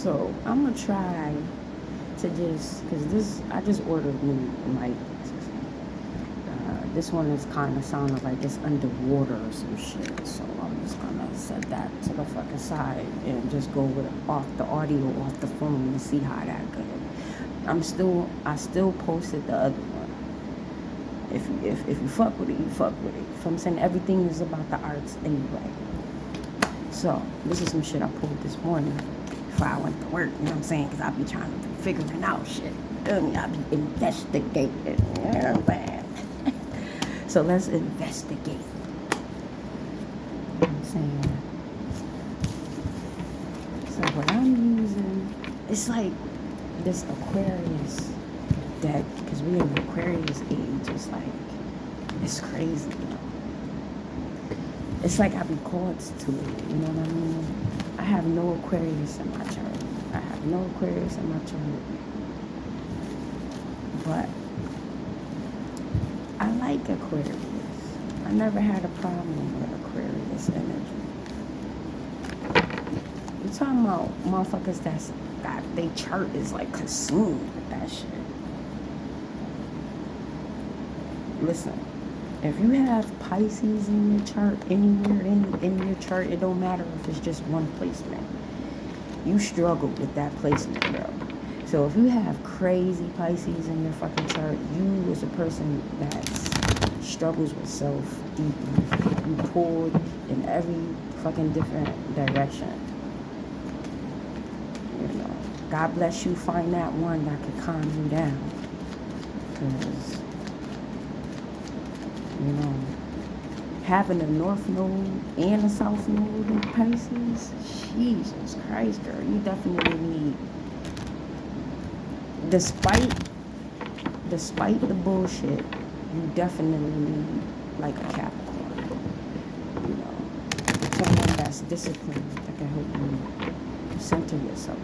So I'm gonna try to cause I just ordered new mic. This one is kind of sounding like it's underwater or some shit. So I'm just gonna set that to the fucking side and just go with off the audio off the phone and see how that goes. I still posted the other one. If you fuck with it, you fuck with it. So I'm saying everything is about the arts anyway. So this is some shit I pulled this morning before I went to work. You know what I'm saying? Because I be trying to be figuring out shit. I be investigating. You know what I'm saying? So let's investigate. You know what I'm saying? So what I'm using, it's like this Aquarius deck, because we in the Aquarius age. It's like, it's crazy, you know. It's like I be called to it, you know what I mean? I have no Aquarius in my chart. I have no Aquarius in my chart. But I like Aquarius. I never had a problem with Aquarius energy. You talking about motherfuckers that they chart is like consumed with that shit. Listen, if you have Pisces in your chart, anywhere in your chart, it don't matter if it's just one placement. You struggle with that placement, bro. So if you have crazy Pisces in your fucking chart, you as a person that struggles with self deeply, you pulled in every fucking different direction. You know, God bless you, find that one that could calm you down. Because, you know, having a North Node and a South Node in Pisces, Jesus Christ, girl, you definitely need, despite the bullshit, you definitely need like a Capricorn. You know, someone that's disciplined that can help you center yourself.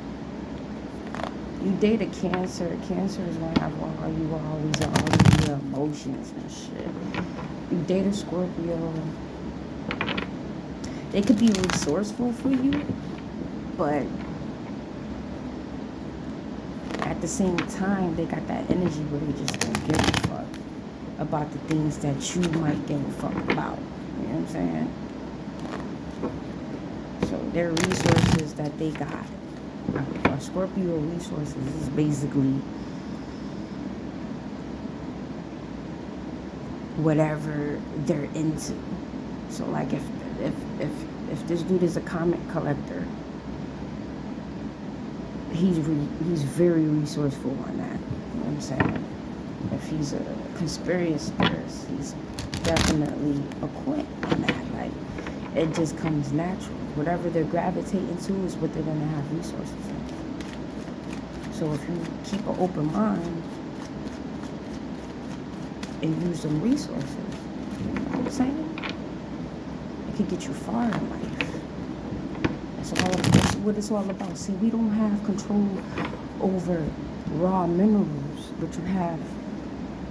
You date a Cancer. Cancer is one of you always are all your emotions and shit. You date a Scorpio. They could be resourceful for you, but at the same time, they got that energy where they just don't give a fuck about the things that you might give a fuck about. You know what I'm saying? So their resources that they got. Scorpio resources is basically whatever they're into. So like if this dude is a comic collector, he's very resourceful on that. You know what I'm saying? If he's a conspiracy theorist, he's definitely equipped on that. Like, it just comes natural. Whatever they're gravitating to is what they're gonna have resources in. So if you keep an open mind and use them resources, you know what I'm saying? It could get you far in life. That's what it's all about. See, we don't have control over raw minerals, but you have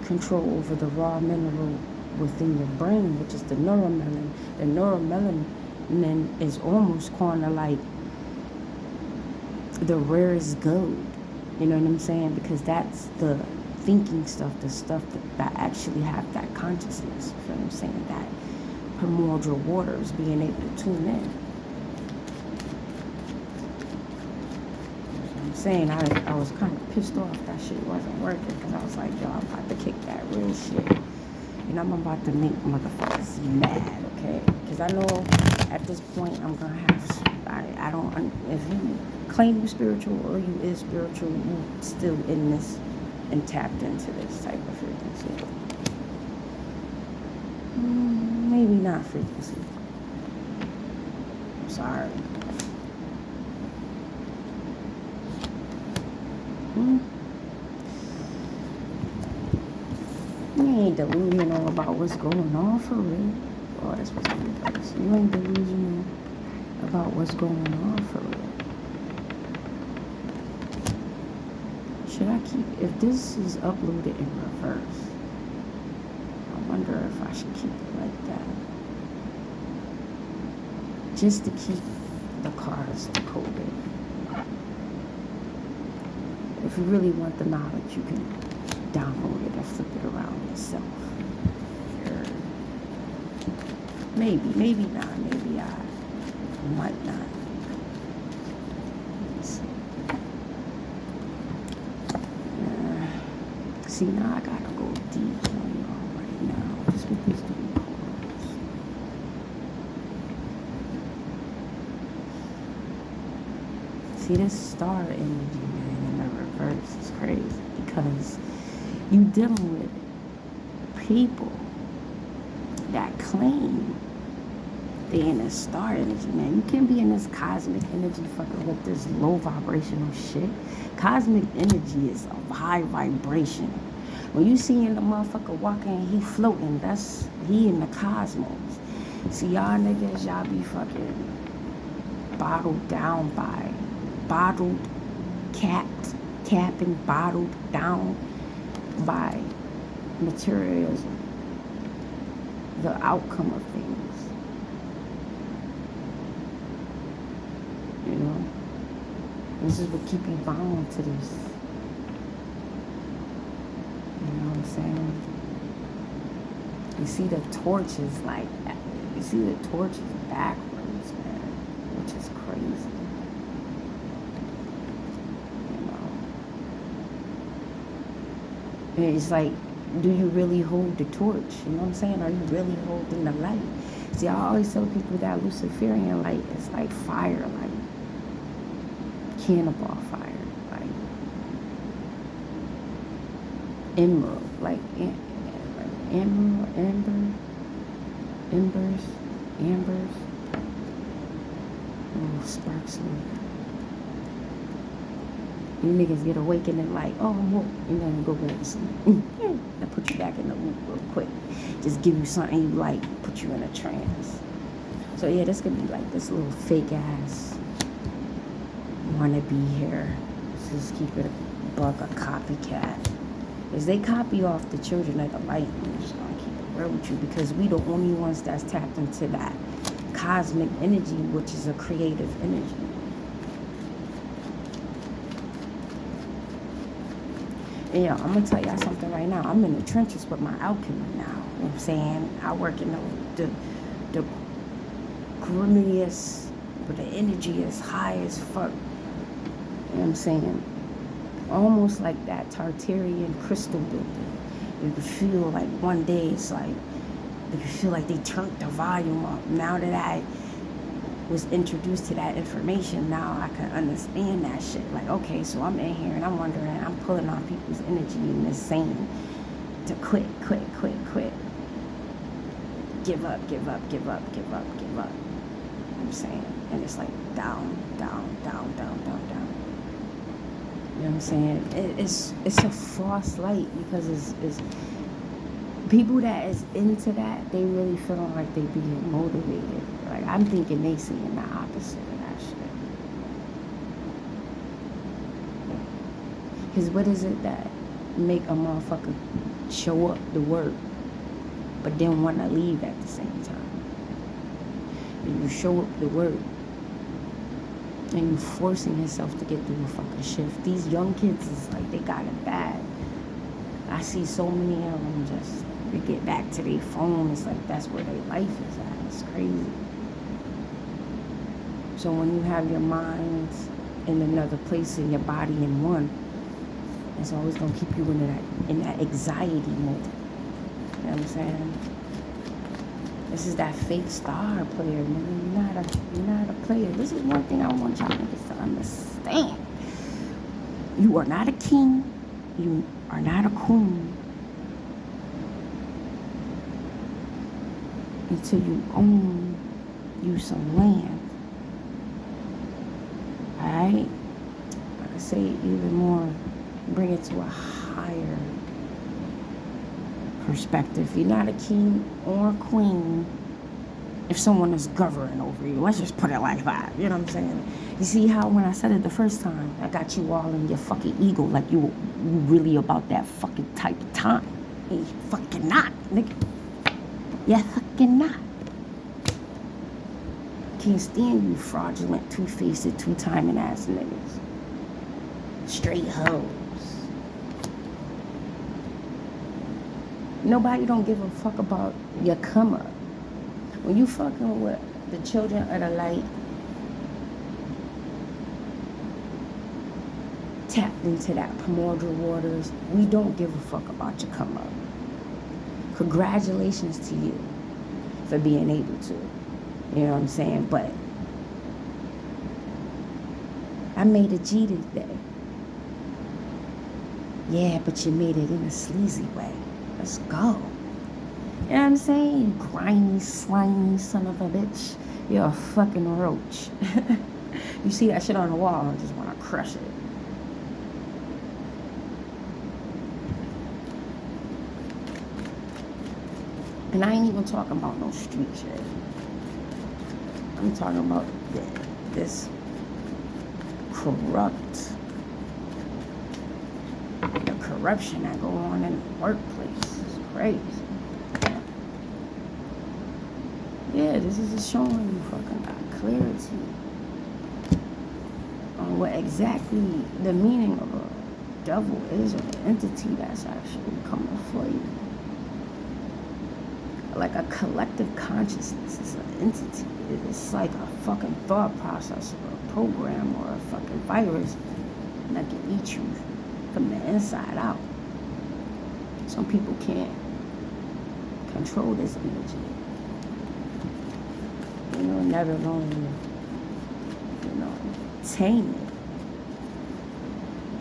control over the raw mineral within your brain, which is the neuromelanin. The neuromelanin is almost kind of like the rarest gold. You know what I'm saying? Because that's the thinking stuff, the stuff that actually have that consciousness. You know what I'm saying? That primordial waters, being able to tune in. I'm saying I was kind of pissed off that shit wasn't working, because I was like, yo, I'm about to kick that real shit, and I'm about to make motherfuckers mad, okay? Because I know at this point I'm gonna have, I don't, if you claim you spiritual or you is spiritual, you still in this and tapped into this type of frequency. Maybe not frequency. I'm sorry. You ain't delusional about what's going on for real. Oh, that's what's going on. You ain't delusional about what's going on for real. Should I keep, if this is uploaded in reverse, I wonder if I should keep it like that. Just to keep the cards decoded. If you really want the knowledge, you can download it and flip it around yourself. Maybe not. Maybe I might not. See, now I gotta go deep on y'all right now. Just with these three cards. See, this star energy, man, in the reverse is crazy. Because you dealing with people that claim they in this star energy, man. You can't be in this cosmic energy fucking with this low vibrational shit. Cosmic energy is a high vibration. When you see in the motherfucker walking, he floating, that's, he in the cosmos. See, y'all niggas, y'all be fucking bottled down by, capping, bottled down by materialism, the outcome of things. You know, this is what keep you bound to this. You know what I'm saying? You see the torches like, you see the torches backwards, man, which is crazy. You know, and it's like, do you really hold the torch? You know what I'm saying? Are you really holding the light? See, I always tell people that Luciferian light is like firelight. Cannonball fire, like emerald, like embers, oh, sparks. You niggas get awakened like, oh, I'm woke, and then go back to sleep. I put you back in the loop real quick. Just give you something you like, put you in a trance. So yeah, this could be like this little fake ass wanna be here. Just keep it a buck, a copycat. Because they copy off the children of the light. I'm just gonna keep it real with you because we the only ones that's tapped into that cosmic energy, which is a creative energy. And yeah, I'm gonna tell y'all something right now. I'm in the trenches with my alchemy now. You know what I'm saying? I work in the grimmiest, but the energy is high as fuck. You know what I'm saying? Almost like that Tartarian crystal building. You can feel like one day it's like, you can feel like they turned the volume up. Now that I was introduced to that information, now I can understand that shit. Like, okay, so I'm in here and I'm wondering, I'm pulling on people's energy and they're saying to quit. Give up. You know what I'm saying? And it's like down. You know what I'm saying? It's a false light because it's people that is into that, they really feeling like they being motivated. Like, I'm thinking they seeing the opposite of that shit. Because what is it that make a motherfucker show up to work but then want to leave at the same time? And you show up to work and you forcing yourself to get through a fucking shift. These young kids is like, they got it bad. I see so many of them just, they get back to their phone. It's like, that's where their life is at. It's crazy. So when you have your mind in another place and your body in one, it's always gonna keep you in that anxiety mode. You know what I'm saying? This is that fake star player, man. You're not a player. This is one thing I want y'all niggas to understand. You are not a king. You are not a queen until you own you some land. Alright? I could say it even more, bring it to a higher perspective. You're not a king or a queen if someone is governing over you. Let's just put it like that. You know what I'm saying? You see how when I said it the first time, I got you all in your fucking ego like you really about that fucking type of time. You fucking not, nigga. Yeah, fucking not. Can't stand you fraudulent, two-faced, two-timing ass niggas. Straight hoes. Nobody don't give a fuck about your come up. When you fucking with the children of the light, tapped into that primordial waters, we don't give a fuck about your come up. Congratulations to you for being able to. You know what I'm saying? But I made a G today. Yeah, but you made it in a sleazy way. Let's go. You know what I'm saying? You grimy, slimy son of a bitch. You're a fucking roach. You see that shit on the wall, I just want to crush it. And I ain't even talking about no street shit. I'm talking about this the corruption that go on in the workplace is crazy. Yeah, this is just showing you fucking got clarity on what exactly the meaning of a devil is, or the entity that's actually coming for you. Like a collective consciousness is an entity. It's like a fucking thought process or a program or a fucking virus that can eat you from the inside out. Some people can't control this energy. You know, never alone, you know, tame it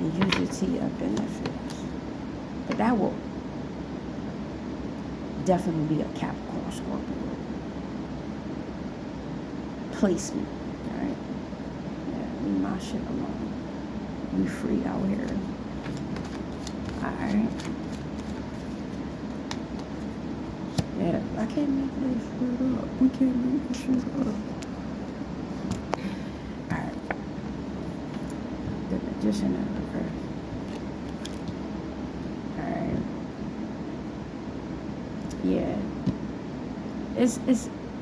and use it to your benefits. But that will definitely be a Capricorn Scorpio placement, right? Yeah, leave my shit alone. We free out here. Alright. Yeah, I can't make this shit up. We can't make this shit up. Alright. The Magician in reverse. Alright. Yeah.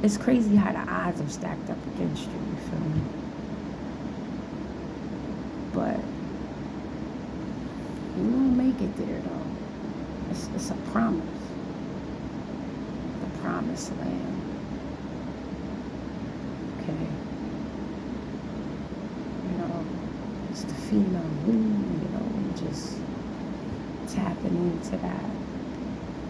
It's crazy how the odds are stacked up against you, you feel me? But you won't make it there though. It's a promise. The promised land. Okay. You know, it's the female womb, you know, and just tapping into that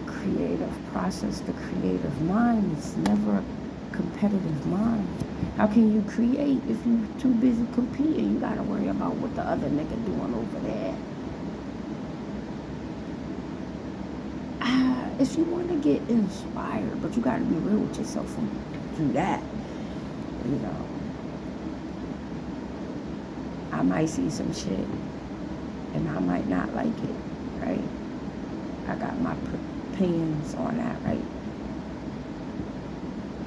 creative process. The creative mind is never a competitive mind. How can you create if you're too busy competing? You gotta worry about what the other nigga doing over there. If you want to get inspired, but you gotta be real with yourself and do that. You know, I might see some shit and I might not like it, right? I got my opinions on that, right?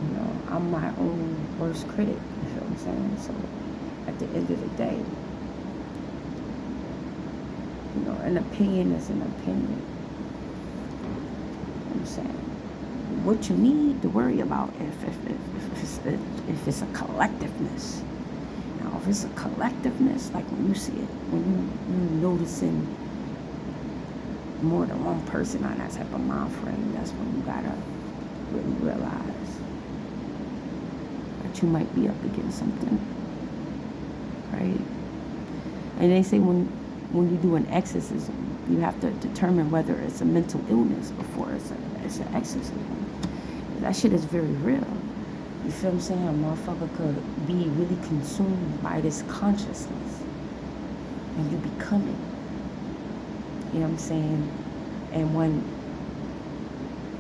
You know, I'm my own worst critic, you feel what I'm saying? So at the end of the day, you know, an opinion is an opinion. You know what I'm saying? What you need to worry about if it's a collectiveness. Now, if it's a collectiveness, like when you see it, when you noticing more than one person on that type of mind frame, that's when you gotta really realize that you might be up against something, right? And they say when you do an exorcism, you have to determine whether it's a mental illness before it's an exorcism. That shit is very real. You feel what I'm saying? A motherfucker could be really consumed by this consciousness and you become it. You know what I'm saying? And when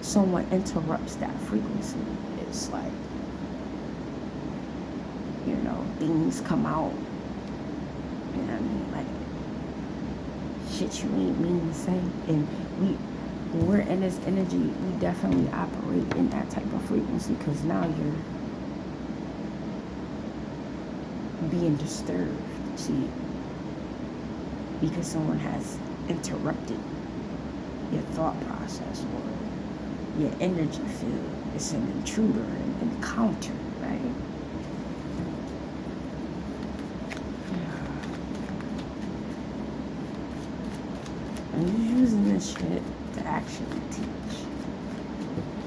someone interrupts that frequency, it's like, you know, things come out. You know what I mean? Like, shit you ain't mean to say. And when we're in this energy, we definitely operate in that type of frequency, because now you're being disturbed, see, because someone has interrupted your thought process or your energy field. It's an intruder, an encounter, right? And you're using this shit to actually teach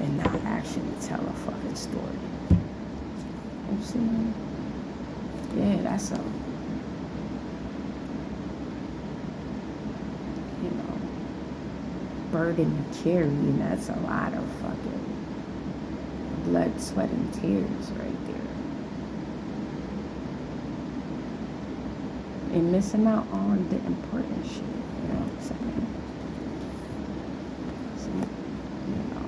and not actually tell a fucking story. You see? Yeah, that's a, you know, burden to carry, and that's a lot of fucking blood, sweat, and tears right there. And missing out on the important shit, you know what I'm saying? So, you know,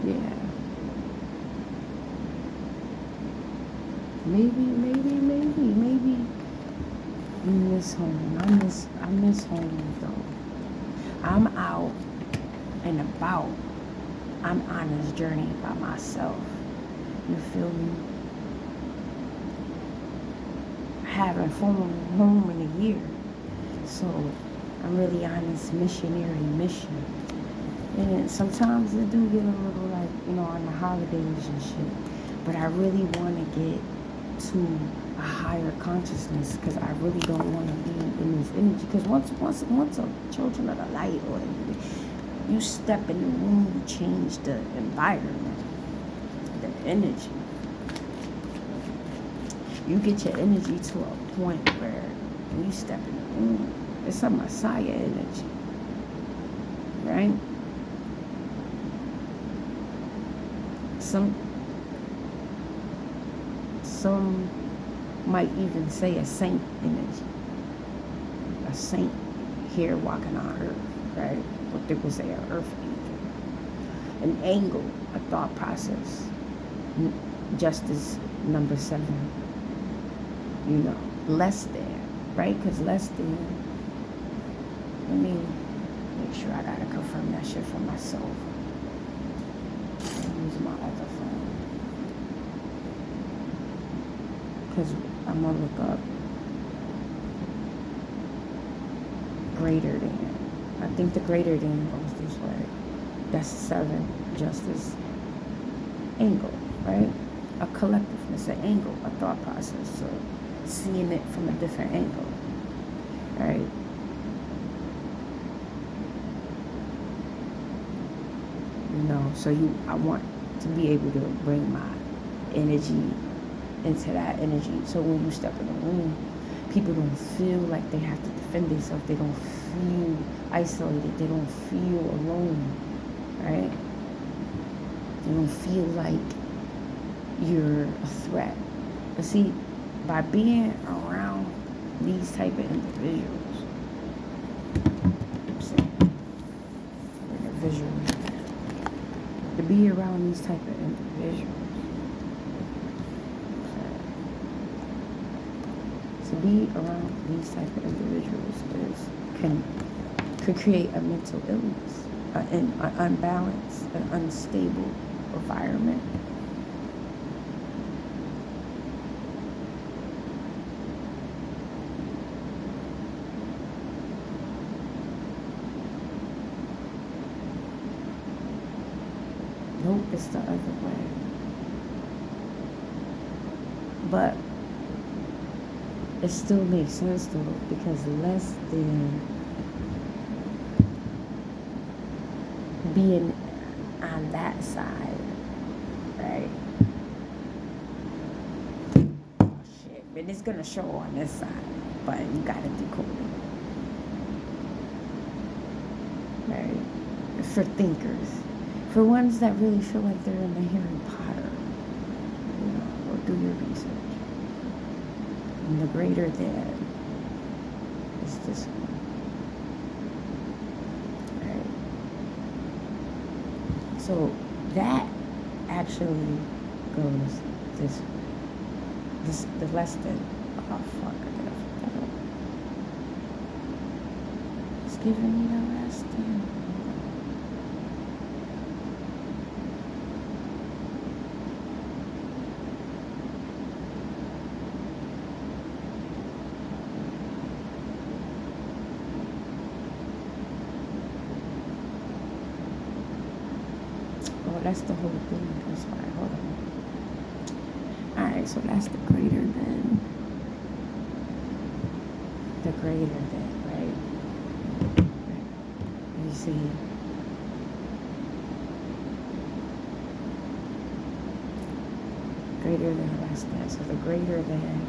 yeah. Maybe you miss home. I miss home though. I'm out and about. I'm on this journey by myself. You feel me? I haven't flown home in a year. So I'm really on this missionary mission. And sometimes it do get a little like, you know, on the holidays and shit. But I really want to get to a higher consciousness because I really don't want to be in this energy. Because once a children of the light, or you step in the room, you change the environment, the energy. You get your energy to a point where when you step in the room, it's a Messiah energy, right? Some might even say a saint energy. A saint here walking on earth, right? What they would say, an earth angel. An angle, a thought process. Justice number 7. You know, less than, right? Because less than, let me make sure I gotta confirm that shit for myself. I'll use my other phone. Because I'm gonna look up greater than. I think the greater than goes this way. That's 7, justice, angle, right? A collectiveness, an angle, a thought process. So seeing it from a different angle, right? You know, so I want to be able to bring my energy into that energy. So when you step in the room, people don't feel like they have to defend themselves. They don't feel isolated. They don't feel alone, right? They don't feel like you're a threat. But see, by being around these type of individuals, I'm saying, to be around these type of individuals, to be around these type of individuals could create a mental illness, an unbalanced, an unstable environment. Nope, it's the other way. But it still makes sense though, because less than being on that side, right? Oh shit, but it's gonna show on this side, but you gotta decode it, right? For thinkers, for ones that really feel like they're in the Harry Potter, you know, or do your research. And the greater than is this one. Right? So that actually goes this way. The less than, oh fuck, I gotta fuck that up. It's giving me the less than. That's the whole thing. That's why. Hold on. Alright, so that's the greater than. The greater than, right? You see, greater than less than. So the greater than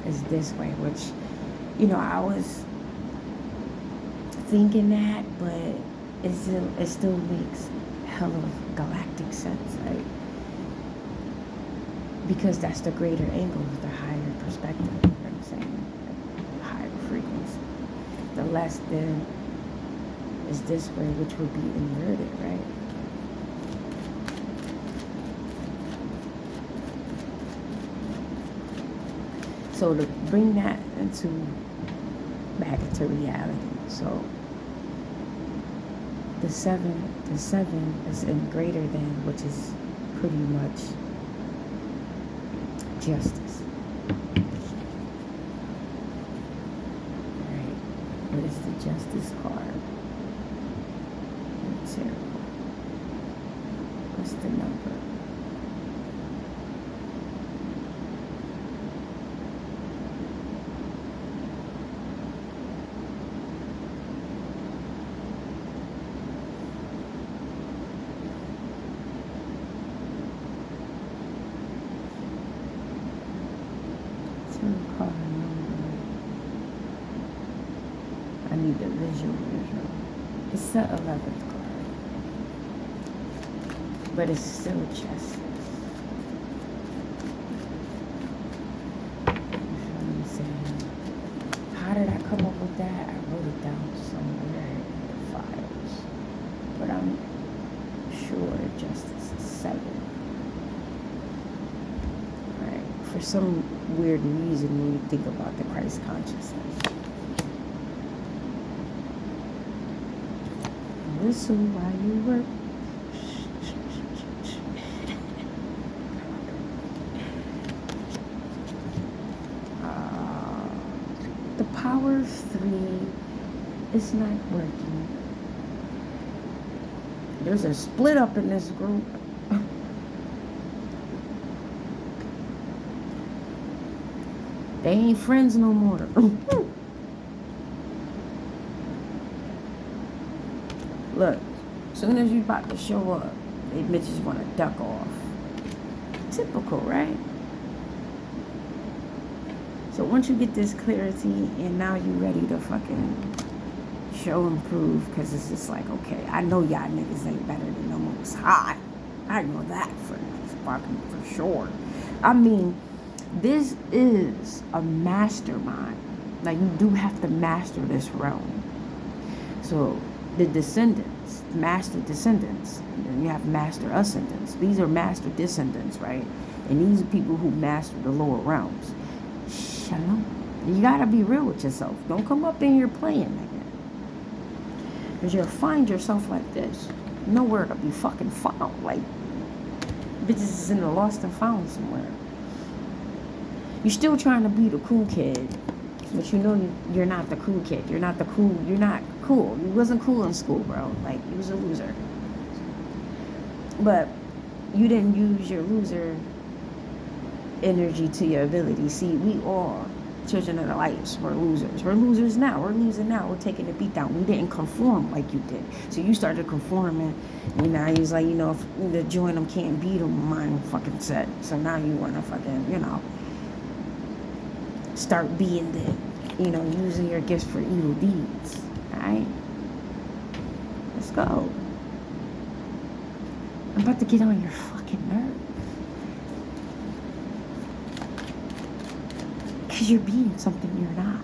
is this way, which, I was thinking that, but it still makes hell of galactic sense, right? Because that's the greater angle, the higher perspective, you know what I'm saying? The higher frequency. The less than is this way, which would be inverted, right? So to bring that back into reality, so the seven is in greater than, which is pretty much justice. Right? What is the justice card? Zero. What's the number? Card number. I need the visual. It's the 11th card, but it's still justice. How did I come up with that? I wrote it down somewhere in the files, but I'm sure justice is 7. Right? For some weird reason, when you think about the Christ consciousness, whistle while you work. The power of 3 is not working. There's a split up in this group. They ain't friends no more. Look, as soon as you about to show up, they bitches want to duck off. Typical, right? So once you get this clarity and now you ready to fucking show and prove, because it's just like, okay, I know y'all niggas ain't better than the Most High. I know that for sure. I mean, this is a mastermind. Like, you do have to master this realm. So the descendants, master descendants, and then you have master ascendants. These are master descendants, right? And these are people who master the lower realms. Shalom. You gotta be real with yourself. Don't come up in here playing, nigga. Because you'll find yourself like this. Nowhere to be fucking found. Like, bitches is in the lost and found somewhere. You're still trying to be the cool kid, but you know you're not the cool kid. You're not cool. You wasn't cool in school, bro. Like, you was a loser. But you didn't use your loser energy to your ability. See, we all children of the lights. We're losers. We're losers now. We're losing now. We're taking the beat down. We didn't conform like you did. So you started conforming. And now he was like, if the join them can't beat them, mine fucking set. So now you want to fucking, start being using your gifts for evil deeds. Alright? Let's go. I'm about to get on your fucking nerves. Because you're being something you're not.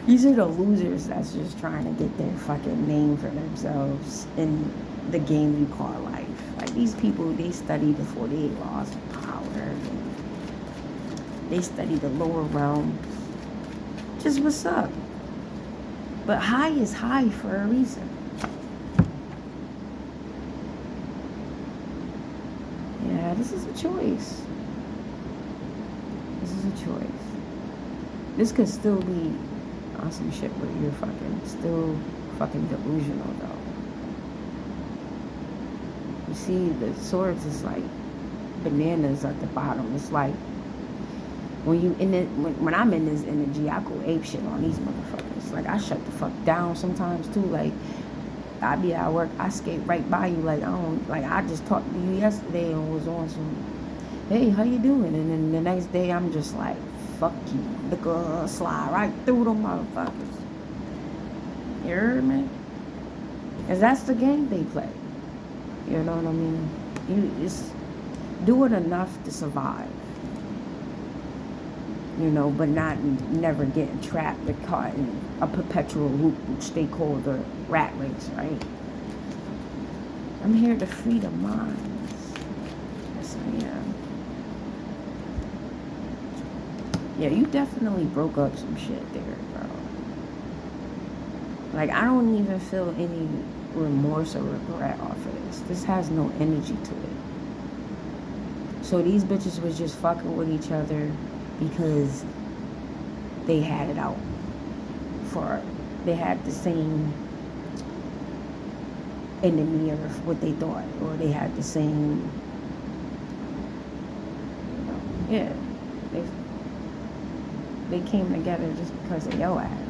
These are the losers that's just trying to get their fucking name for themselves in the game you call life. Like, these people, they study the 48 laws of power. They study the lower realm. Just what's up. But high is high for a reason. Yeah, this is a choice. This is a choice. This could still be on some shit where you're still fucking delusional, though. You see, the swords is like bananas at the bottom. It's like when you in it, when I'm in this energy, I go ape shit on these motherfuckers. Like I shut the fuck down sometimes too. Like I be at work, I skate right by you. Like I just talked to you yesterday and was on some, hey, how you doing? And then the next day I'm just like, fuck you, nigga, slide right through them motherfuckers. You heard me? Cause that's the game they play. You know what I mean? You just do it enough to survive. You know, but never getting trapped or caught in a perpetual loop, which they call the rat race, right? I'm here to free the minds. Yes, I am. Yeah, you definitely broke up some shit there, bro. Like, I don't even feel any remorse or regret off of this. This has no energy to it. So these bitches was just fucking with each other because they had it out they had the same enemy or what they thought, or they had the same, you know, yeah, they came together just because of your ass.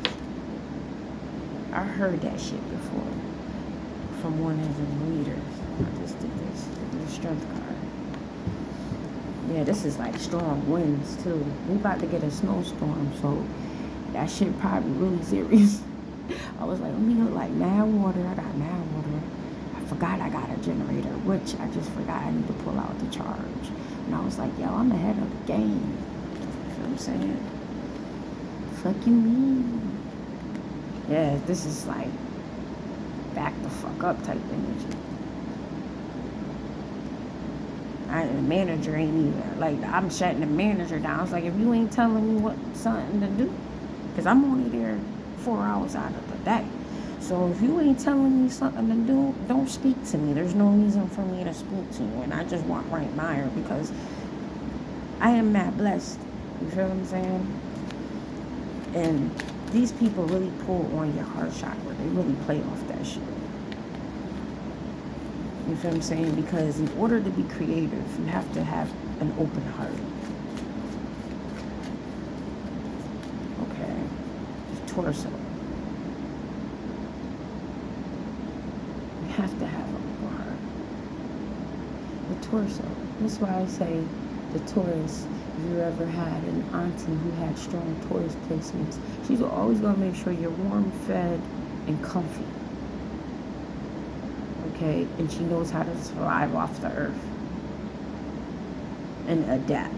I heard that shit before from one of the readers. I just did this, the strength card. Yeah, this is like strong winds too. We about to get a snowstorm, so that shit probably really serious. I was like, let me look like mad water. I got mad water. I forgot I got a generator, which I just forgot I need to pull out the charge. And I was like, yo, I'm ahead of the game. You know what I'm saying? Fuck you mean? Yeah, this is like back the fuck up type energy. The manager ain't even, like, I'm shutting the manager down. I was like, if you ain't telling me what something to do, because I'm only there 4 hours out of the day. So if you ain't telling me something to do, don't speak to me. There's no reason for me to speak to you. And I just want right mire because I am mad blessed. You feel what I'm saying? And these people really pull on your heart chakra. They really play off that shit. You feel what I'm saying? Because in order to be creative, you have to have an open heart. Okay. The torso. You have to have an open heart. The torso. That's why I say the Taurus. If you ever had an auntie who had strong Taurus placements, she's always going to make sure you're warm, fed, and comfy. Okay, and she knows how to survive off the earth and adapt.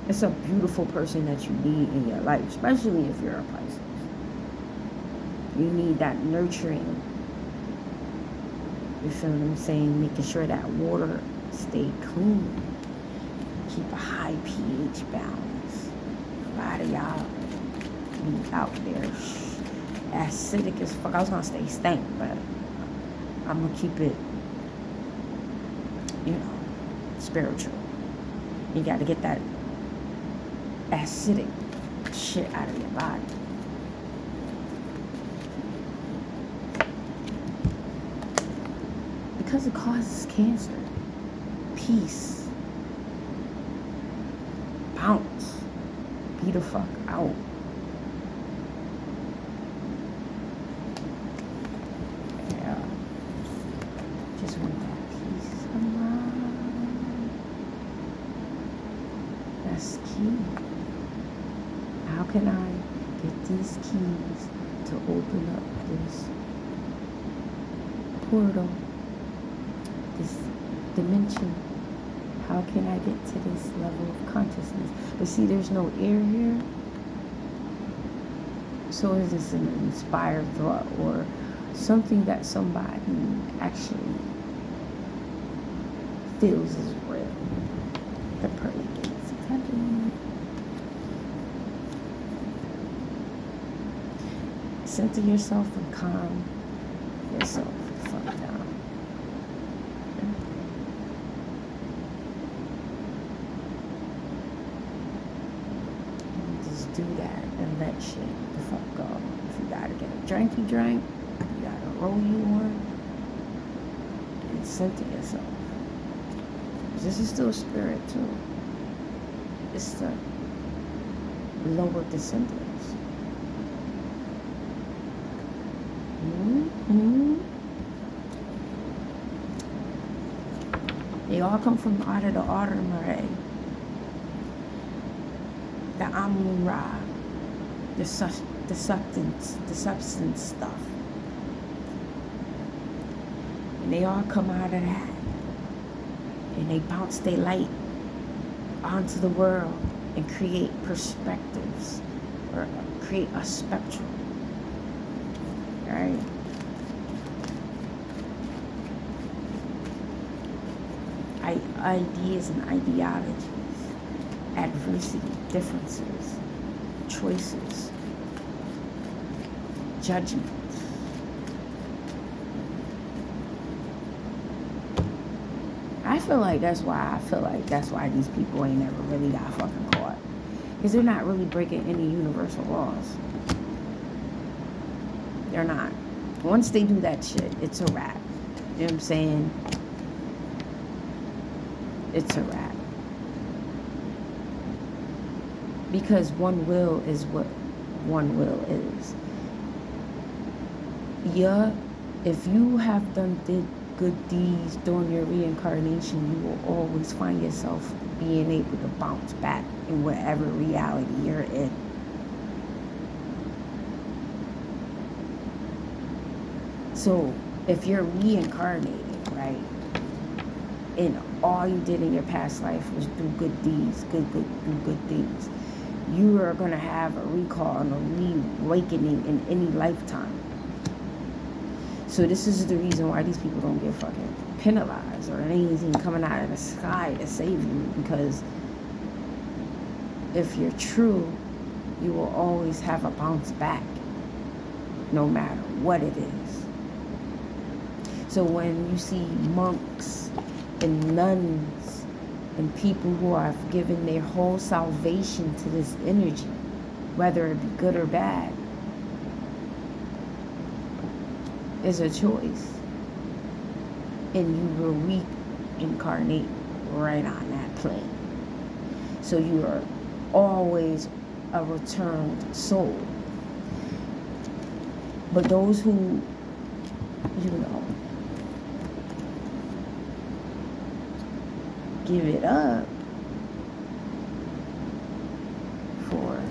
It's a beautiful person that you need in your life, especially if you're a Pisces. You need that nurturing. You feel what I'm saying? Making sure that water stay clean. Keep a high pH balance. A lot of y'all be out there acidic as fuck. I was gonna say stank, but I'm gonna keep it, you know, spiritual. You gotta get that acidic shit out of your body. Because it causes cancer. Peace. Bounce. Be the fuck out. Just want that peace of mind. That's key. How can I get these keys to open up this portal, this dimension? How can I get to this level of consciousness? But see, there's no air here. So is this an inspired thought or something that somebody actually feels is real? The pearly gates of heaven. Center yourself and calm yourself the fuck down. And just do that and let shit the fuck go. If you gotta get a drink, you drink. You gotta roll you one. And center yourself. This is still spirit too. It's the lower descendants. Mm-hmm. They all come from out of the Order Marae, the Amun Ra, the substance stuff. And they all come out of that. And they bounce their light onto the world and create perspectives or create a spectrum. Right? Ideas and ideologies, adversity, differences, choices, judgment. I feel like that's why these people ain't never really got fucking caught. Because they're not really breaking any universal laws. They're not. Once they do that shit, it's a wrap. You know what I'm saying? It's a wrap. Because one will is what one will is. Yeah, if you have did good deeds during your reincarnation, you will always find yourself being able to bounce back in whatever reality you're in. So if you're reincarnated, right, and all you did in your past life was do good deeds, do good things, you are going to have a recall and a reawakening in any lifetime. So this is the reason why these people don't get fucking penalized or anything coming out of the sky to save you. Because if you're true, you will always have a bounce back, no matter what it is. So when you see monks and nuns and people who have given their whole salvation to this energy, whether it be good or bad, is a choice. And you will reincarnate right on that plane. So you are always a returned soul. But those who, give it up for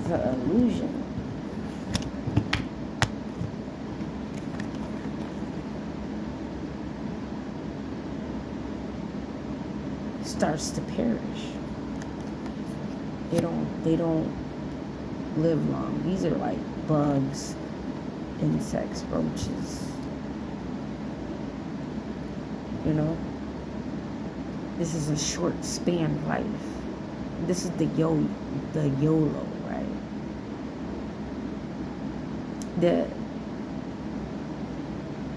the illusion, starts to perish. They don't live long. These are like bugs, insects, roaches. This is a short span life. This is the YOLO, right?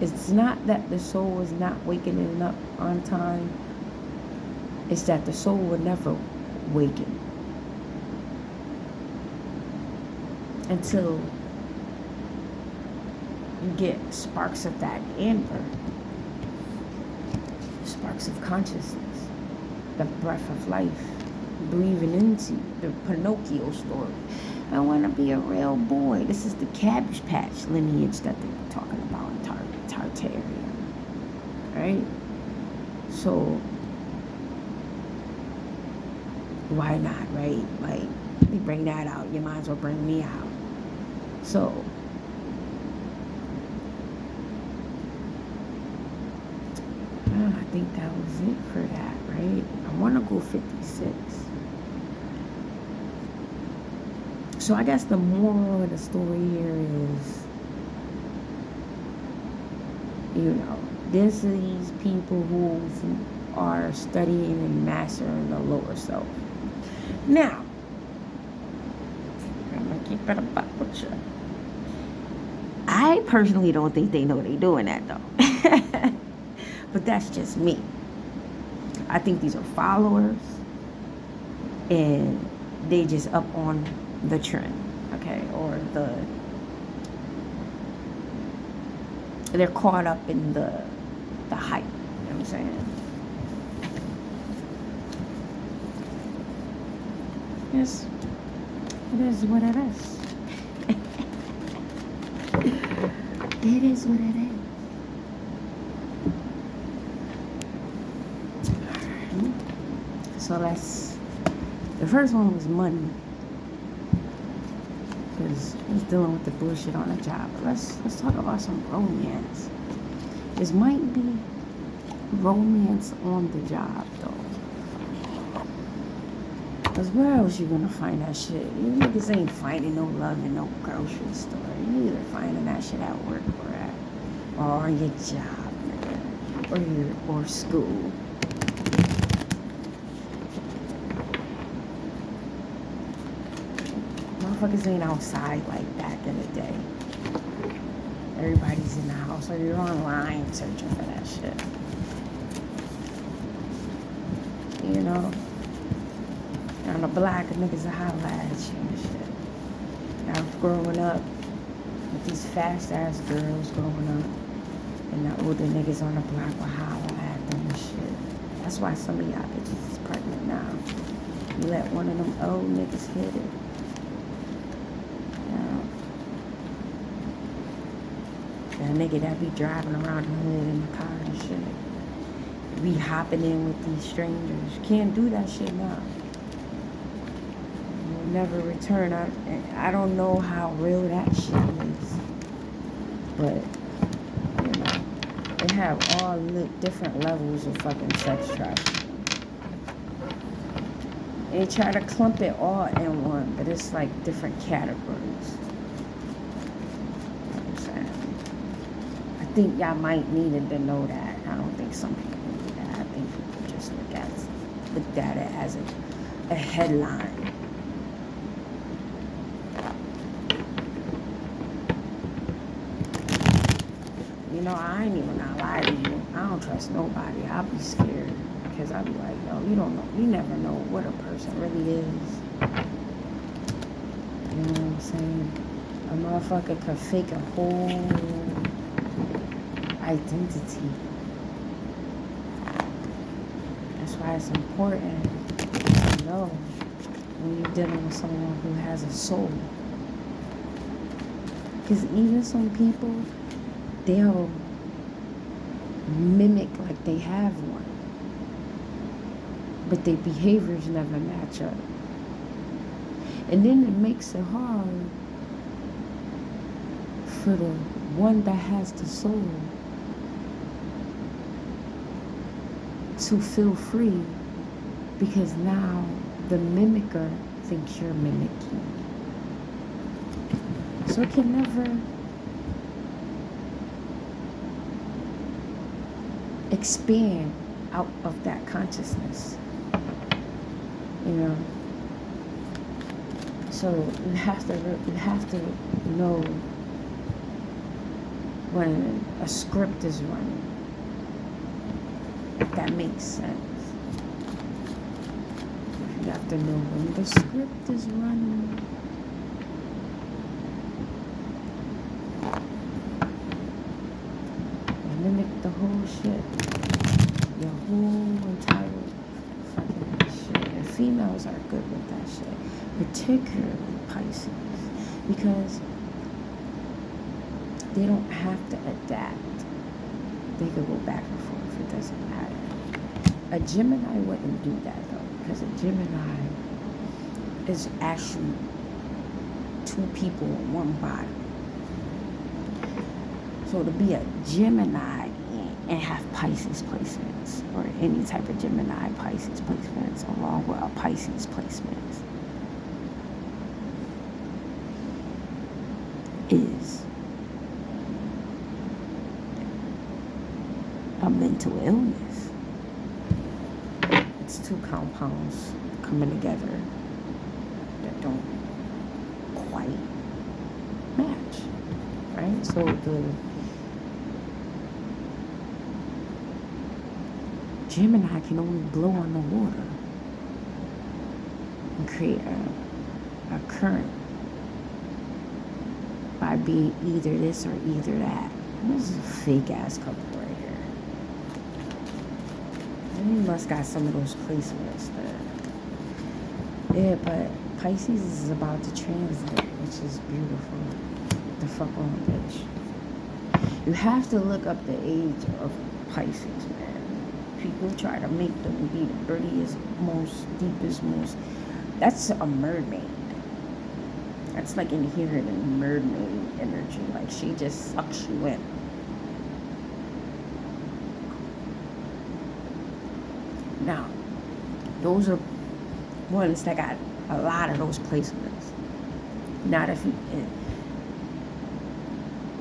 It's not that the soul is not waking up on time. It's that the soul will never waken until you get sparks of that amber, sparks of consciousness, the breath of life, breathing into the Pinocchio story. I want to be a real boy. This is the Cabbage Patch lineage that they're talking about in Tartaria, right? So why not, right? Like, you bring that out, you might as well bring me out. So I think that was it for that, right? I want to go 56. So I guess the moral of the story here is, this are these people who are studying and mastering the lower self. Now, I'm going to keep it up with you. I personally don't think they know they're doing that, though. But that's just me. I think these are followers, and they just up on the trend, okay, or they're caught up in the hype. You know what I'm saying? Yes, it is what it is. It is what it is. So the first one was money. Because I was dealing with the bullshit on the job. But let's talk about some romance. This might be romance on the job, though. Because where else you gonna find that shit? You niggas ain't finding no love in no grocery store. You either finding that shit at work or on your job, nigga. Or school. Motherfuckers ain't outside like back in the day. Everybody's in the house or you're online searching for that shit. You know? On the block, niggas a holla at you and shit. I was growing up with these fast ass girls growing up, and the older niggas on the block will holla at them and shit. That's why some of y'all bitches is pregnant now. You let one of them old niggas hit it. That nigga that be driving around the hood in the car and shit. Be hopping in with these strangers. Can't do that shit now. You'll never return. I don't know how real that shit is. But, you know, they have all different levels of fucking sex trafficking. They try to clump it all in one, but it's like different categories. I think y'all might needed to know that. I don't think some people knew that. I think people just looked at it as a headline. You know, I ain't even gonna lie to you. I don't trust nobody. I'll be scared because I'll be like, yo, you don't know. You never know what a person really is. You know what I'm saying? A motherfucker could fake a whole identity. That's why it's important to know when you're dealing with someone who has a soul. Because even some people, they'll mimic like they have one, but their behaviors never match up. And then it makes it hard for the one that has the soul to feel free, because now the mimicker thinks you're mimicking. So it can never expand out of that consciousness, you know. So you have to know when a script is running, if that makes sense. You have to know when the script is running. Mimic the whole shit. Your whole entire fucking shit. And females are good with that shit. Particularly Pisces. Because they don't have to adapt. They can go back and forth. It doesn't matter. A Gemini wouldn't do that though. Because a Gemini is actually two people in one body. So to be a Gemini and have Pisces placements, or any type of Gemini Pisces placements, along with a Pisces placement, is a mental illness. It's two compounds coming together that don't quite match, right? So the Gemini can only blow on the water and create a current by being either this or either that. This is a fake ass couple right here. And you must got some of those placements there. Yeah, but Pisces is about to transit, which is beautiful. The fuck on, bitch. You have to look up the age of Pisces, man. People try to make them be the prettiest, most deepest, most. That's a mermaid. That's like inherent in mermaid energy. Like she just sucks you in. Now, those are ones that got a lot of those placements. Not if you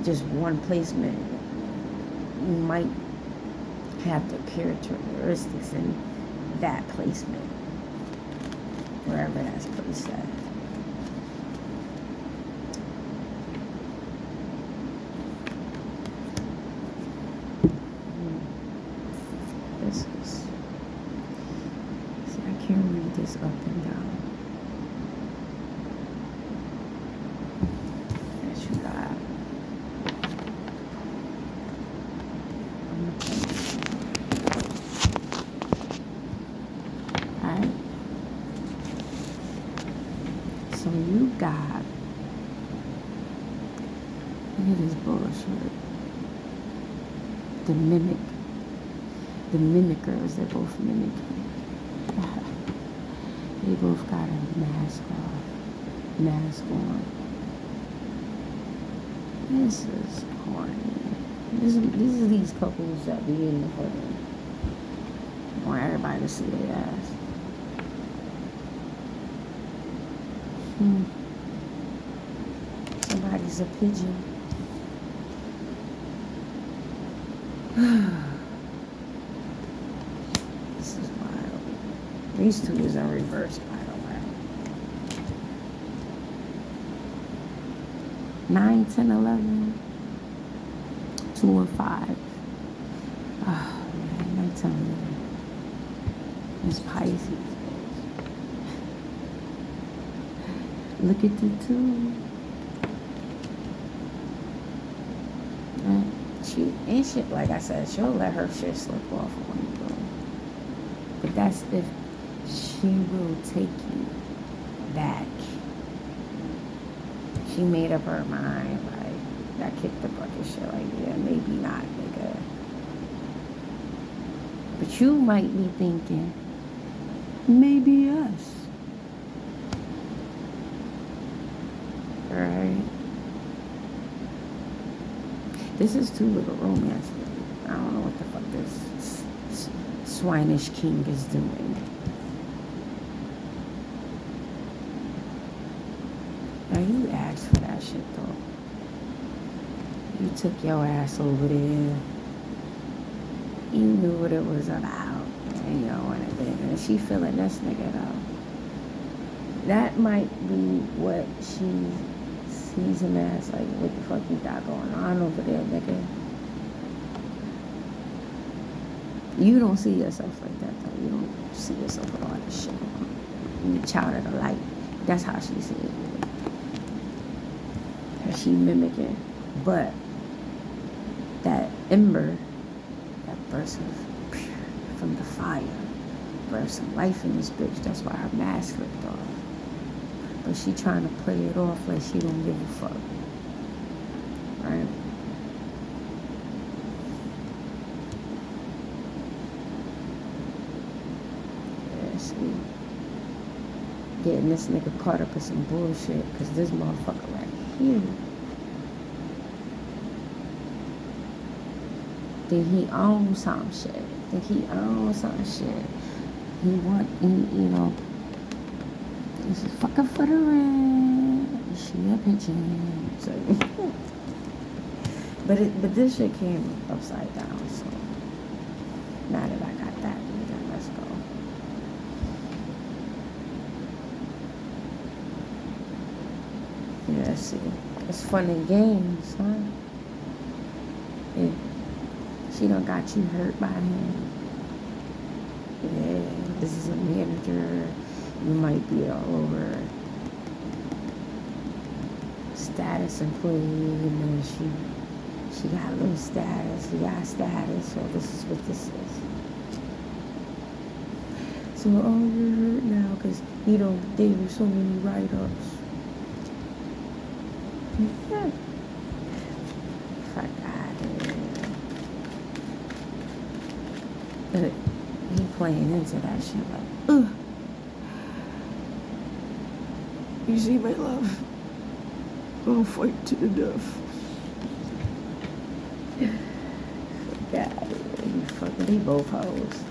just one placement, you might have the characteristics in that placement, wherever that's placed at. This is, see, I can't read this up and down. That you got. Alright. So you got, look at this bullshit. The mimickers, they're both mimicking. They both got a mask on. This is corny. These are these couples that be in the fucking, want everybody to see their ass. Somebody's a pigeon. This is wild. These two is in reverse, by the way. 9, 10, 11, 2 and 5. Oh man, I'm telling you. It's Pisces. Look at the 2. She ain't shit, like I said, she'll let her shit slip off on you, bro. But that's if she will take you back. She made up her mind, like, that kicked the bucket shit, like, yeah, maybe not, nigga. But you might be thinking, maybe us. Right? This is too little romance. I don't know what the fuck this swinish king is doing. Now you asked for that shit though. You took your ass over there. You knew what it was about. And you know, and she feeling this nigga though. That might be what she sees him as, like, what the fuck you got going on over there, nigga? You don't see yourself like that, though. You don't see yourself with all this shit on. You child of the light. That's how she sees it. And she mimicking. But that ember, that burst from the fire, burst some life in this bitch. That's why her mask slipped off. But she trying to play it off like she don't give a fuck. Right? Yeah, see. Getting this nigga caught up in some bullshit because this motherfucker right here. Think he owns some shit. He want, you know, this is fucking for the rent. She a pigeon. So, but this shit came upside down. So now that I got that, then let's go. Yeah, see, it's fun and games, huh? Yeah. She done got you hurt by him. Yeah, this is a manager. You might be all over status employee, and then She got a little status. He got status. So this is what this is. So, oh, you're hurt now because he don't gave you so many write-ups. Yeah. Fuck out of here. He playing into that shit like, ugh. You see, my love, I'll fight to the death. Fuck out of here. You fucking, they both hoes.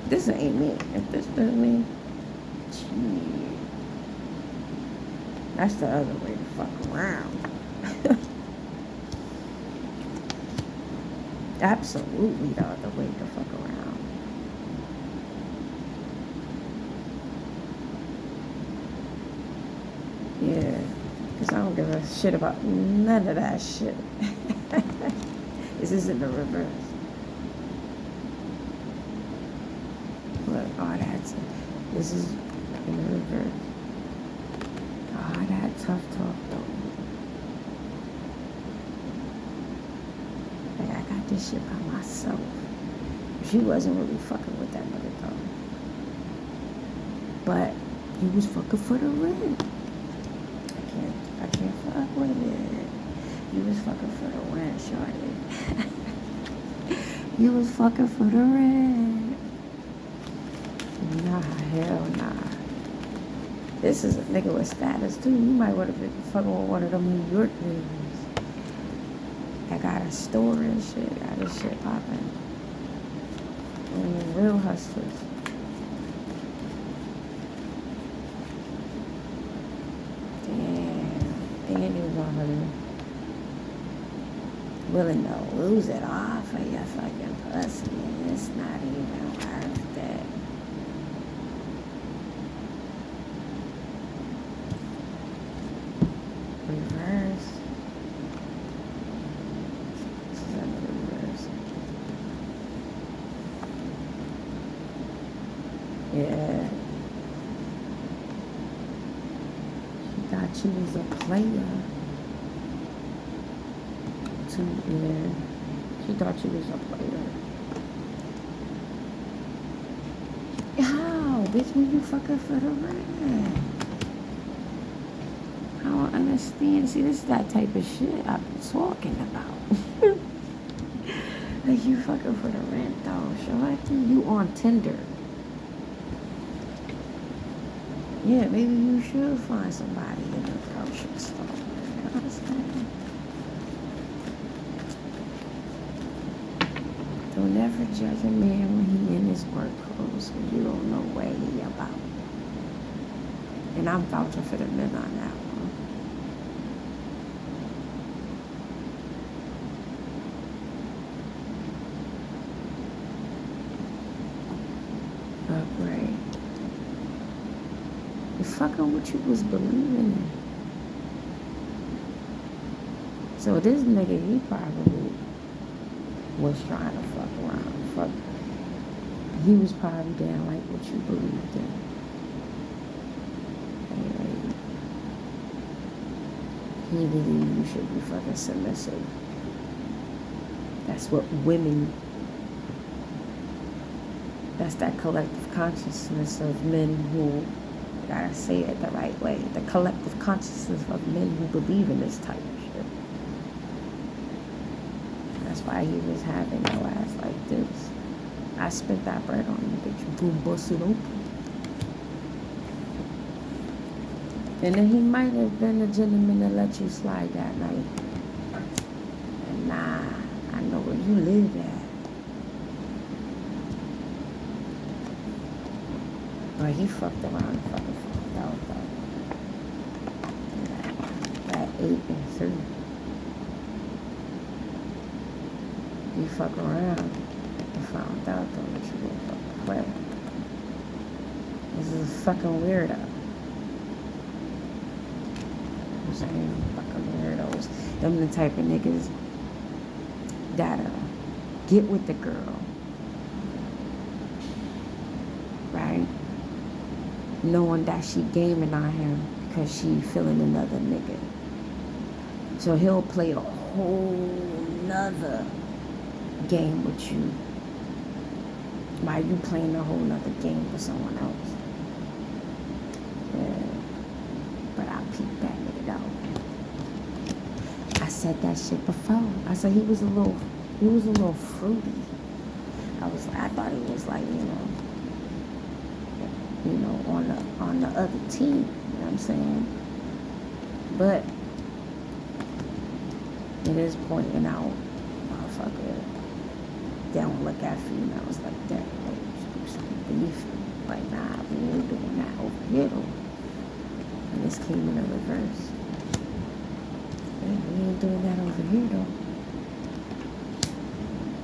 This ain't me. If this was me, gee. That's the other way to fuck around. Absolutely the other way to fuck around. Yeah, because I don't give a shit about none of that shit. This isn't the reverse. Look, all that's, this is in the reverse. All that tough talk though. Like, I got this shit by myself. She wasn't really fucking with that nigga though. But you was fucking for the rent. I can't fuck with it. You was fucking for the rent, shorty. You was fucking for the rent. Nah, hell nah. This is a nigga with status too. You might would have been fucking with one of them New York niggas that got a store and shit, got this shit popping. Real hustlers. Damn, you gonna willing to lose it all for your fucking pussy. It's not even worth it. Reverse. This is under reverse. Yeah. She thought she was a player. Yeah. She thought she was a player. How? Bitch, when you fucking for the rent? I don't understand. See, this is that type of shit I've been talking about. Like, you fucking for the rent, though. Shorty, you on Tinder. Yeah, maybe you should find somebody in the grocery store. You understand? Don't ever judge a man when he in his work clothes because you don't know what he about. And I'm vouching for the men on that one. Right. You fucking what you was believing in. So this nigga, he probably was trying to fuck around. Fuck. He was probably down like what you believed in. Anyway, he believed you should be fucking submissive. That's what women, that's that collective consciousness of men who, I gotta say it the right way, the collective consciousness of men who believe in this type of shit. That's why he was having no ass like this. I spent that bread on you, bitch. You boom, bust it open. And then he might have been a gentleman to let you slide that night. And nah, I know where you live at. But he fucked around and fucking found out though. That 8 and 3. You fuck around and found out though that you didn't fucking play. This is a fucking weirdo. I'm saying fucking weirdos. Them the type of niggas that get with the girl. Right? Knowing that she gaming on him because she feeling another nigga. So he'll play the whole nother game with you while you playing a whole nother game with someone else. Yeah. But I peeped that nigga out. I said that shit before. I said he was a little fruity. I thought he was like, on the other team. You know what I'm saying? But it is pointing out, motherfucker, they don't look at females like that. Like, you're supposed to be beefing. Like, nah, we ain't doing that over here though. And this came in the reverse. Yeah, we ain't doing that over here though.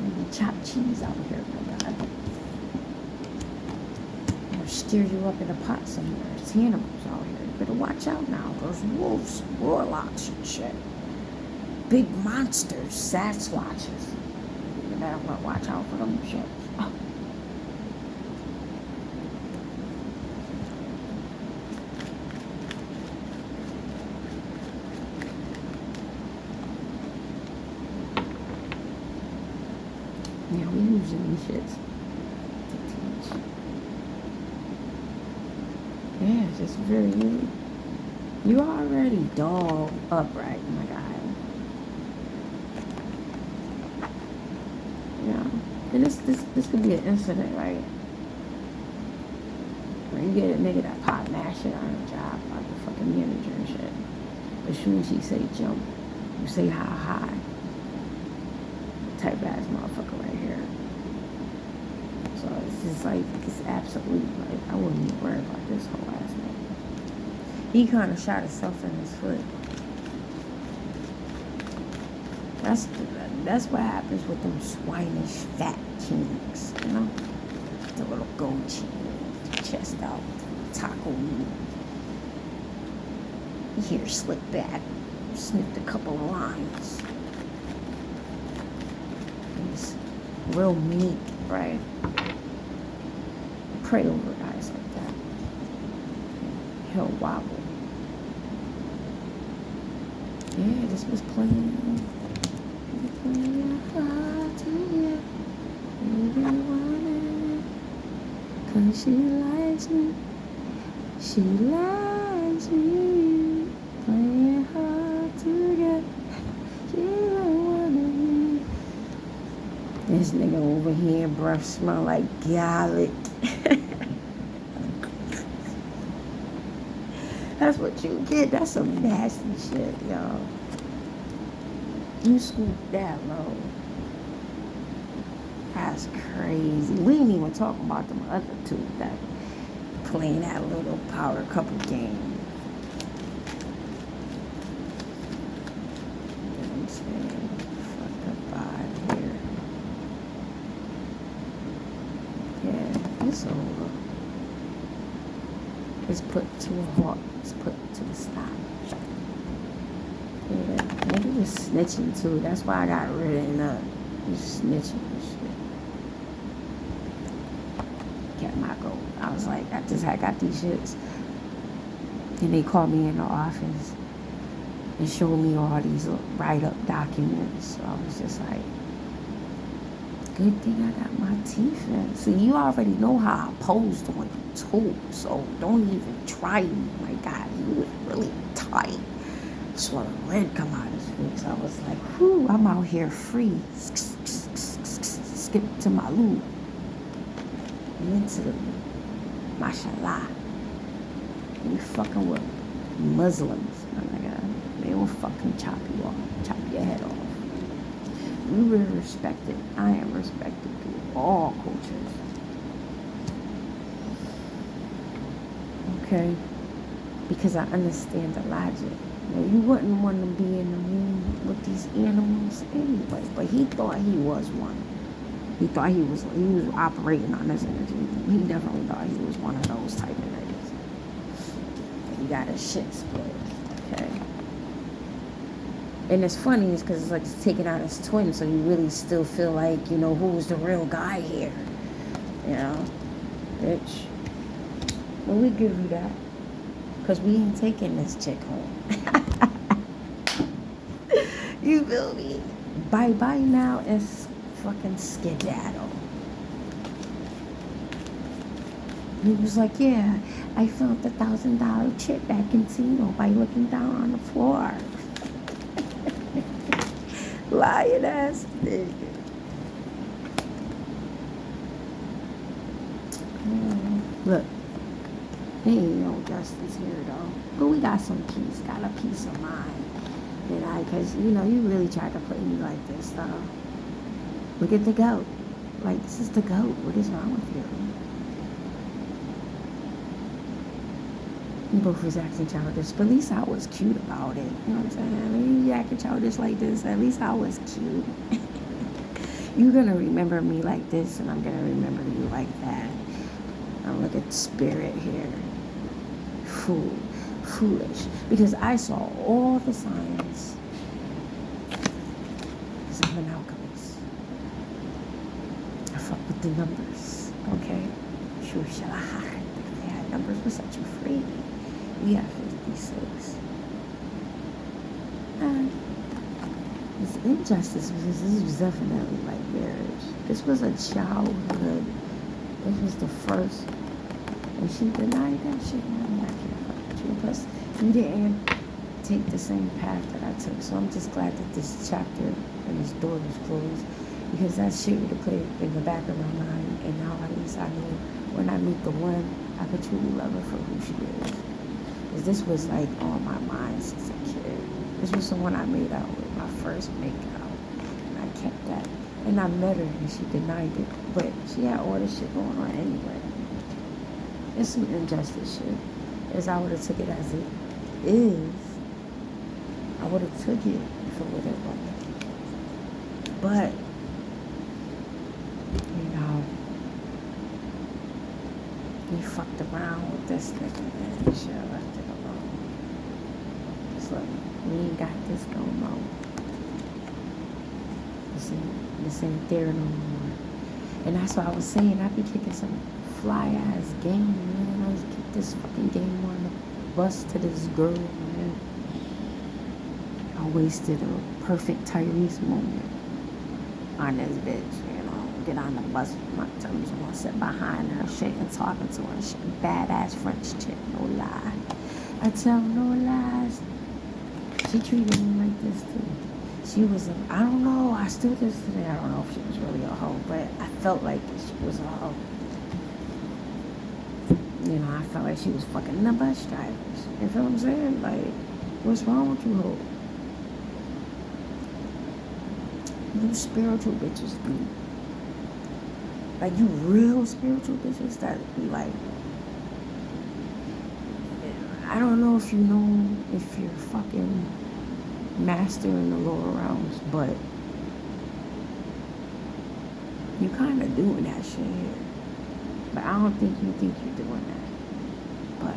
We chop cheese out here, my God. Or steer you up in a pot somewhere. It's animals out here. You better watch out now. Those wolves, warlocks and shit. Big monsters, Sasquatches. You better watch out for them shit. Oh. Yeah, we using these shits to teach. Yeah, it's just very new. You already dog upright, my guy. Yeah. And this could be an incident, right? Where you get a nigga that pop mad shit on a job, like the fucking manager and shit. As soon as he say jump, you say how high. Type ass motherfucker right here. So it's just like, it's absolutely like, I wouldn't even worry about this whole ass nigga. He kind of shot himself in his foot. That's what happens with them swinish fat kings, you know? The little goat cheese, chest out, taco meat. Here, slick back, sniffed a couple of lines. He's real meek, right? Pray over guys like that. He'll wobble. Yeah, this was playing. Cause she likes me. She likes me. Playing hard to get. She don't wanna me. This nigga over here, breath smell like garlic. That's what you get. That's some nasty shit, y'all. You scoop that low. That's crazy. We ain't even talking about them other two that playing that little power couple game. You know what I'm saying? Fucked up vibe here. Yeah, it's over. It's put to a halt. It's put to a stop. Yeah, nigga was snitching too. That's why I got written up. He's snitching and shit. Kept my goal. I was like, I got these shits. And they called me in the office and showed me all these write-up documents. So I was just like, good thing I got my teeth in. See, you already know how I posed on you too. So don't even try me, my God. He was really tight. Saw the red come out of his face. I was like, whew, I'm out here free. Skip to my loo. Into mashallah. You fucking with Muslims. Oh my God. They will fucking chop you off. Chop your head off. We were respected. I am respected through all cultures. Okay? Because I understand the logic. Now, you wouldn't want to be in the room with these animals anyway. But he thought he was one. He thought he was operating on his energy. He definitely thought he was one of those type of niggas. He got his shit split. Okay? And it's funny is because it's like it's taking out his twin, so you really still feel like, you know, who's the real guy here? You know? Bitch. Well, we give you that. Because we ain't taking this chick home. You feel me? Bye bye now and fucking skedaddle. He was like, yeah, I found the $1,000 chip at Casino by looking down on the floor. Lying ass nigga. Look, there ain't no justice here though. But we got some peace, got a peace of mind. Because, you really tried to play me like this though. Look at the goat. Like, this is the goat. What is wrong with you? You both was acting childish, but at least I was cute about it. You know what I'm saying? I mean, you acting childish like this, at least I was cute. You're gonna remember me like this, and I'm gonna remember you like that. Now look at spirit here. Foolish. Because I saw all the signs. Because I'm an alchemist. I fuck with the numbers, okay? Yeah, numbers will set you free. We have 56. This injustice, this was definitely like marriage. This was a childhood. This was the first. And she denied that shit. I can't fuck with you. Plus, you didn't take the same path that I took. So I'm just glad that this chapter and this door was closed. Because that shit would have played in the back of my mind. And now at least I know when I meet the one, I could truly love her for who she is. Because this was like on my mind since a kid. This was the one I made out with, my first makeout. And I kept that. And I met her and she denied it. But she had all this shit going on anyway. It's some injustice shit. As I would have took it as it is, I would have took it for what it was. But, he fucked around with this nigga and he should have left it alone. Just like, we ain't got this no more. This ain't there no more. And that's what I was saying. I be kicking some fly ass game, man. I just kick this fucking game on the bus to this girl, man. I wasted a perfect Tyrese moment on this bitch, get on the bus with my toes on, sit behind her shit and talking to her shit. Badass French chick, no lie. I tell no lies. She treated me like this too. She was I don't know, I still to this today, I don't know if she was really a hoe, but I felt like she was a hoe. I felt like she was fucking the bus drivers. You feel what I'm saying? Like, what's wrong with you, hoe? You spiritual bitches be like, you real spiritual bitches that be like, I don't know if if you're fucking master in the lower realms, but you kind of doing that shit here. But I don't think you think you're doing that. But